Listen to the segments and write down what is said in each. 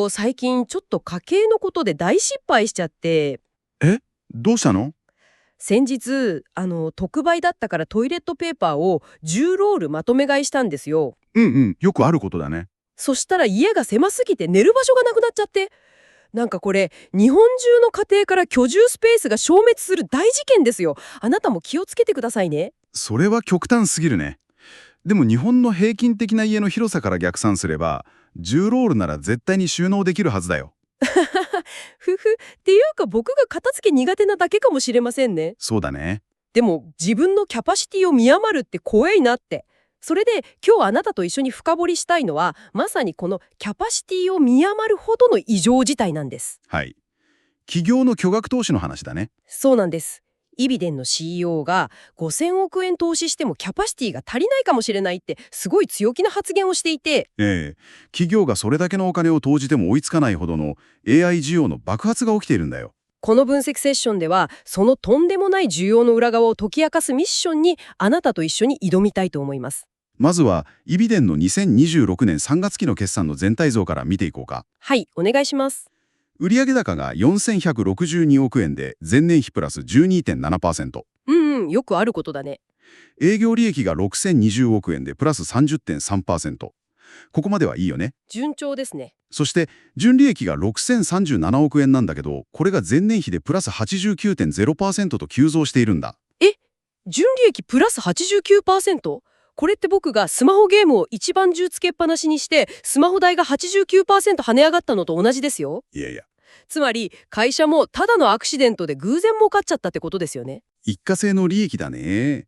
最近ちょっと家計のことで大失敗しちゃって、え、どうしたの？先日、特売だったからトイレットペーパーを10ロールまとめ買いしたんですよ。うんうん、よくあることだね。そしたら家が狭すぎて寝る場所がなくなっちゃって、なんかこれ、日本中の家庭から居住スペースが消滅する大事件ですよ。あなたも気をつけてくださいね。それは極端すぎるね。でも日本の平均的な家の広さから逆算すれば、10ロールなら絶対に収納できるはずだよ。ふふ、っていうか僕が片付け苦手なだけかもしれませんね。そうだね。でも自分のキャパシティを見余るって怖いなって。それで今日あなたと一緒に深掘りしたいのはまさにこのキャパシティを見余るほどの異常事態なんです。はい。企業の巨額投資の話だね。そうなんです。イビデンの CEO が5000億円投資してもキャパシティが足りないかもしれないってすごい強気な発言をしていて、企業がそれだけのお金を投じても追いつかないほどの AI 需要の爆発が起きているんだよ。この分析セッションではそのとんでもない需要の裏側を解き明かすミッションにあなたと一緒に挑みたいと思います。まずは、イビデンの2026年3月期の決算の全体像から見ていこうか。はい、お願いします。売上高が4162億円で前年比プラス 12.7%。うんうん、よくあることだね。営業利益が6020億円でプラス 30.3%。ここまではいいよね。順調ですね。そして、純利益が6037億円なんだけど、これが前年比でプラス 89.0% と急増しているんだ。え、純利益プラス 89%？ これって僕がスマホゲームを一番中つけっぱなしにしてスマホ代が 89% 跳ね上がったのと同じですよ。いやいや、つまり会社もただのアクシデントで偶然儲かっちゃったってことですよね。一過性の利益だね。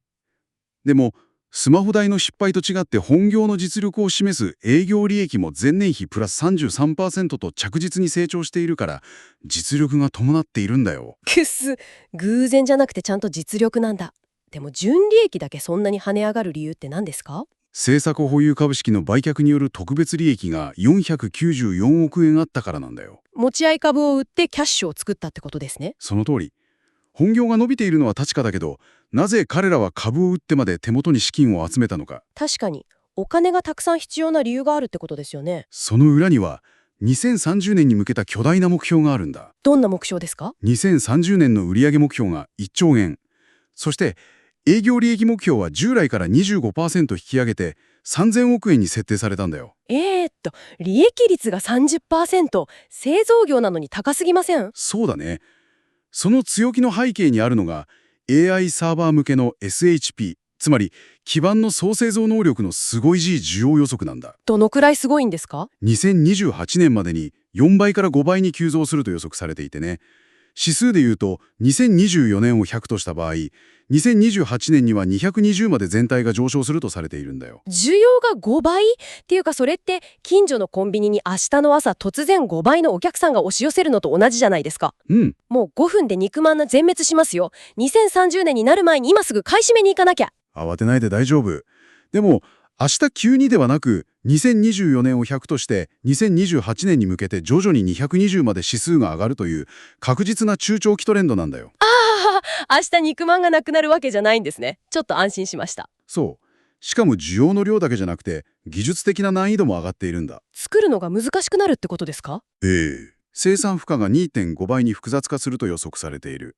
でも、スマホ代の失敗と違って本業の実力を示す営業利益も前年比プラス 33% と着実に成長しているから、実力が伴っているんだよ。くっす、偶然じゃなくてちゃんと実力なんだ。でも純利益だけそんなに跳ね上がる理由って何ですか？政策保有株式の売却による特別利益が494億円あったからなんだよ。持ち合い株を売ってキャッシュを作ったってことですね。その通り。本業が伸びているのは確かだけど、なぜ彼らは株を売ってまで手元に資金を集めたのか。確かにお金がたくさん必要な理由があるってことですよね。その裏には、2030年に向けた巨大な目標があるんだ。どんな目標ですか？2030年の売上目標が1兆円。そして、営業利益目標は従来から 25% 引き上げて3000億円に設定されたんだよ。利益率が 30%、製造業なのに高すぎません？そうだね。その強気の背景にあるのが AI サーバー向けの SHP、つまり基盤の総製造能力のすごい需要予測なんだ。どのくらいすごいんですか？2028年までに4倍から5倍に急増すると予測されていてね。指数で言うと2024年を100とした場合、2028年には220まで全体が上昇するとされているんだよ。需要が5倍っていうか、それって近所のコンビニに明日の朝突然5倍のお客さんが押し寄せるのと同じじゃないですか。うん。もう5分で肉まんな全滅しますよ。2030年になる前に今すぐ買い占めに行かなきゃ。慌てないで大丈夫。でも、明日急にではなく、2024年を100として、2028年に向けて徐々に220まで指数が上がるという確実な中長期トレンドなんだよ。明日肉まんがなくなるわけじゃないんですね。ちょっと安心しました。そう。しかも需要の量だけじゃなくて、技術的な難易度も上がっているんだ。作るのが難しくなるってことですか？生産負荷が2.5倍に複雑化すると予測されている。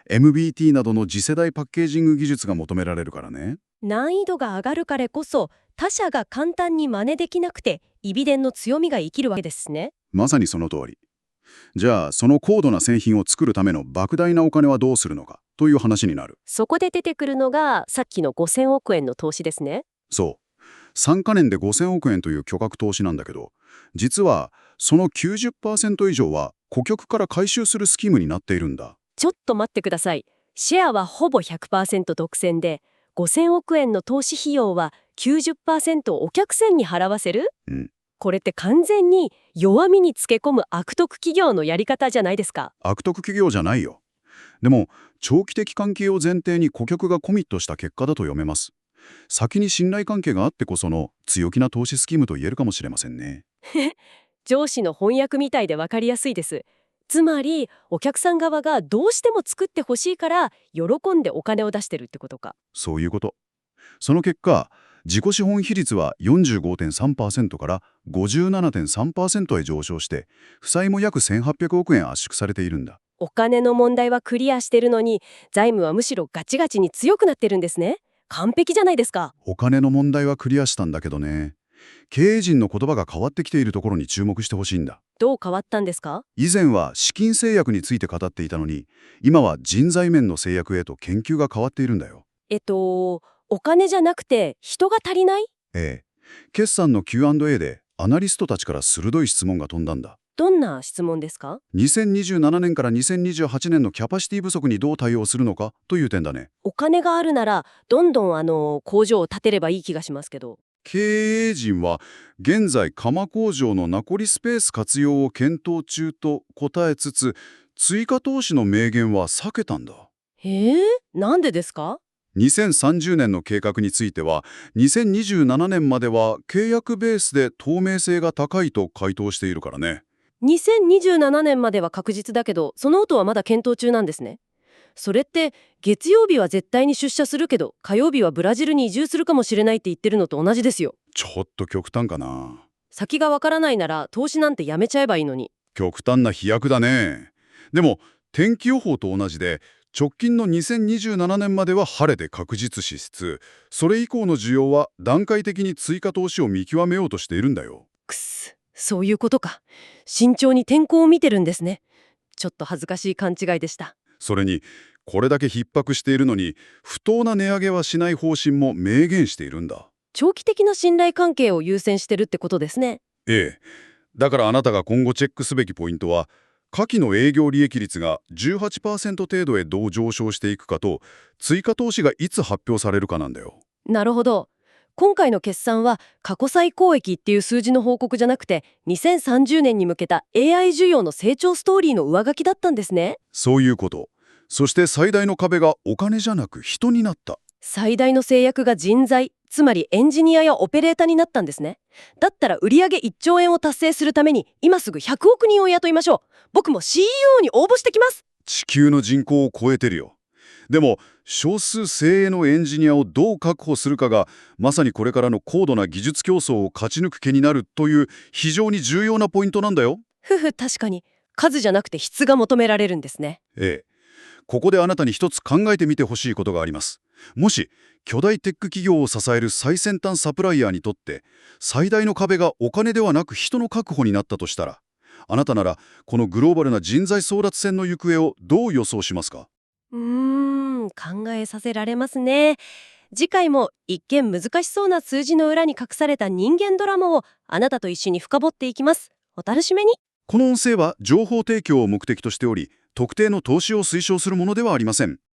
MBT などの次世代パッケージング技術が求められるからね。難易度が上がるからこそ他社が簡単に真似できなくてイビデンの強みが生きるわけですね。まさにその通り。じゃあ、その高度な製品を作るための莫大なお金はどうするのかという話になる。そこで出てくるのがさっきの5000億円の投資ですね。そう。3カ年で5000億円という巨額投資なんだけど、実はその 90% 以上は顧客から回収するスキームになっているんだ。ちょっと待ってください。シェアはほぼ 100% 独占で5000億円の投資費用は 90% お客さんに払わせる。うん。これって完全に弱みにつけ込む悪徳企業のやり方じゃないですか。悪徳企業じゃないよ。でも、長期的関係を前提に顧客がコミットした結果だと読めます。先に信頼関係があってこその強気な投資スキームと言えるかもしれませんね。上司の翻訳みたいで分かりやすいです。つまりお客さん側がどうしても作ってほしいから喜んでお金を出してるってことか。そういうこと。その結果、自己資本比率は 45.3% から 57.3% へ上昇して、負債も約1800億円圧縮されているんだ。お金の問題はクリアしてるのに、財務はむしろガチガチに強くなってるんですね。完璧じゃないですか。お金の問題はクリアしたんだけどね。経営陣の言葉が変わってきているところに注目してほしいんだ。どう変わったんですか？以前は資金制約について語っていたのに、今は人材面の制約へと研究が変わっているんだよ。お金じゃなくて人が足りない？ええ。決算の Q&A でアナリストたちから鋭い質問が飛んだんだ。どんな質問ですか？2027年から2028年のキャパシティ不足にどう対応するのかという点だね。お金があるならどんどん工場を建てればいい気がしますけど。経営陣は現在鎌工場の名残スペース活用を検討中と答えつつ、追加投資の明言は避けたんだ。なんでですか？2030年の計画については、2027年までは契約ベースで透明性が高いと回答しているからね。2027年までは確実だけど、その後はまだ検討中なんですね。それって月曜日は絶対に出社するけど火曜日はブラジルに移住するかもしれないって言ってるのと同じですよ。ちょっと極端かな。先がわからないなら投資なんてやめちゃえばいいのに。極端な飛躍だね。でも天気予報と同じで、直近の2027年までは晴れて確実支出、それ以降の需要は段階的に追加投資を見極めようとしているんだよ。そういうことか。慎重に天候を見てるんですね。ちょっと恥ずかしい勘違いでした。それに、これだけ逼迫しているのに不当な値上げはしない方針も明言しているんだ。長期的な信頼関係を優先してるってことですね。ええ。だからあなたが今後チェックすべきポイントは、下期の営業利益率が 18% 程度へどう上昇していくかと、追加投資がいつ発表されるかなんだよ。なるほど。今回の決算は過去最高益っていう数字の報告じゃなくて、2030年に向けた AI 需要の成長ストーリーの上書きだったんですね。そういうこと。そして最大の壁がお金じゃなく人になった。最大の制約が人材、つまりエンジニアやオペレーターになったんですね。だったら売上1兆円を達成するために今すぐ100億人を雇いましょう。僕も CEO に応募してきます。地球の人口を超えてるよ。でも少数精鋭のエンジニアをどう確保するかが、まさにこれからの高度な技術競争を勝ち抜く毛になるという非常に重要なポイントなんだよ。確かに数じゃなくて質が求められるんですね。ええ。ここであなたに一つ考えてみてほしいことがあります。もし巨大テック企業を支える最先端サプライヤーにとって最大の壁がお金ではなく人の確保になったとしたら、あなたならこのグローバルな人材争奪戦の行方をどう予想しますか？考えさせられますね。次回も一見難しそうな数字の裏に隠された人間ドラマをあなたと一緒に深掘っていきます。お楽しみに。この音声は情報提供を目的としており、特定の投資を推奨するものではありません。